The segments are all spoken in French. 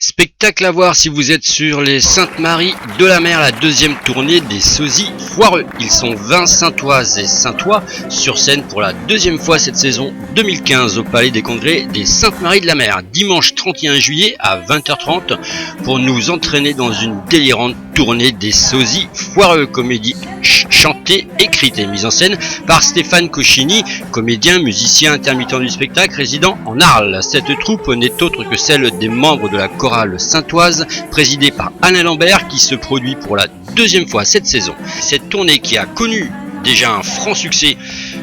Spectacle à voir si vous êtes sur les Saintes-Maries de la Mer, la deuxième tournée des Sosies Foireux. Ils sont 20 Saintoises et Saintois sur scène pour la deuxième fois cette saison 2015 au Palais des Congrès des Saintes-Maries de la Mer, dimanche 31 juillet à 20h30 pour nous entraîner dans une délirante tournée des Sosies Foireux, comédie chantée, écrite et mise en scène par Stéphane Cochini, comédien, musicien intermittent du spectacle résident en Arles. Cette troupe n'est autre que celle des membres de la chorale saintoise, présidée par Alain Lambert, qui se produit pour la deuxième fois cette saison. Cette tournée, qui a connu déjà un franc succès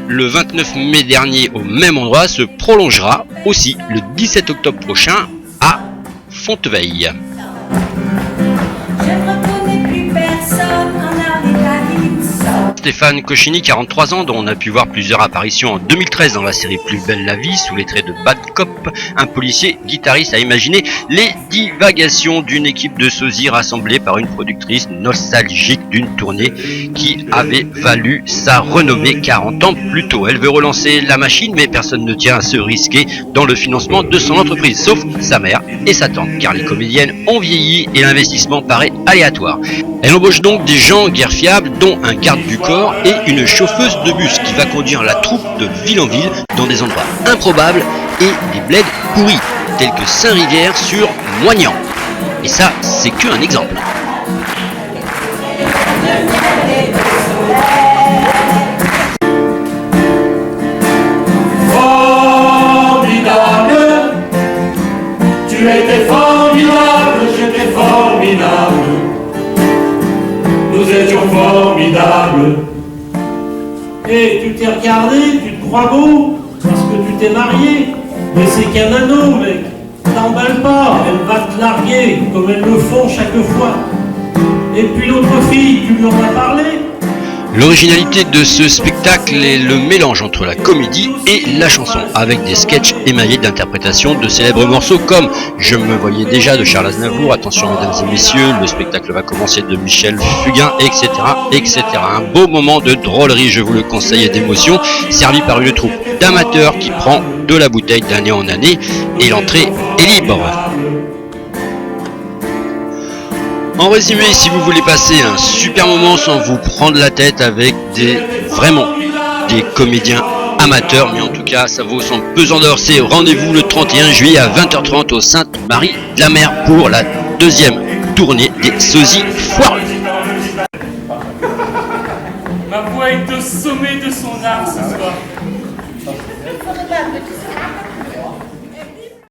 le 29 mai dernier au même endroit, se prolongera aussi le 17 octobre prochain à Fonteveille. Stéphane Cochini, 43 ans, dont on a pu voir plusieurs apparitions en 2013 dans la série Plus belle la vie, sous les traits de Bad Cop, un policier guitariste, a imaginé les divagations d'une équipe de sosies rassemblée par une productrice nostalgique d'une tournée qui avait valu sa renommée 40 ans plus tôt. Elle veut relancer la machine, mais personne ne tient à se risquer dans le financement de son entreprise, sauf sa mère et sa tante, car les comédiennes ont vieilli et l'investissement paraît aléatoire. Elle embauche donc des gens guère fiables, dont un garde du corps et une chauffeuse de bus qui va conduire la troupe de ville en ville dans des endroits improbables et des bleds pourris, tels que Saint-Rivière sur Moignan. Et ça, c'est qu'un exemple. Formidable, tu étais formidable, j'étais formidable. Nous étions formidables. Et tu t'es regardé, tu te crois beau, parce que tu t'es marié. Mais c'est qu'un anneau, mec. T'emballes pas, elle va te larguer, comme elles le font chaque fois. Et puis l'autre fille, tu lui en as parlé? L'originalité de ce spectacle est le mélange entre la comédie et la chanson, avec des sketchs émaillés d'interprétations de célèbres morceaux comme Je me voyais déjà de Charles Aznavour, Attention mesdames et messieurs, le spectacle va commencer de Michel Fugain, etc., etc. Un beau moment de drôlerie, je vous le conseille, et d'émotion, servi par une troupe d'amateurs qui prend de la bouteille d'année en année, et l'entrée est libre. En résumé, si vous voulez passer un super moment sans vous prendre la tête avec des comédiens amateurs, mais en tout cas ça vaut son pesant d'or, c'est rendez-vous le 31 juillet à 20h30 au Sainte-Marie de la Mer pour la deuxième tournée des Sosies Foireux. Ma voix est au sommet de son art ce soir.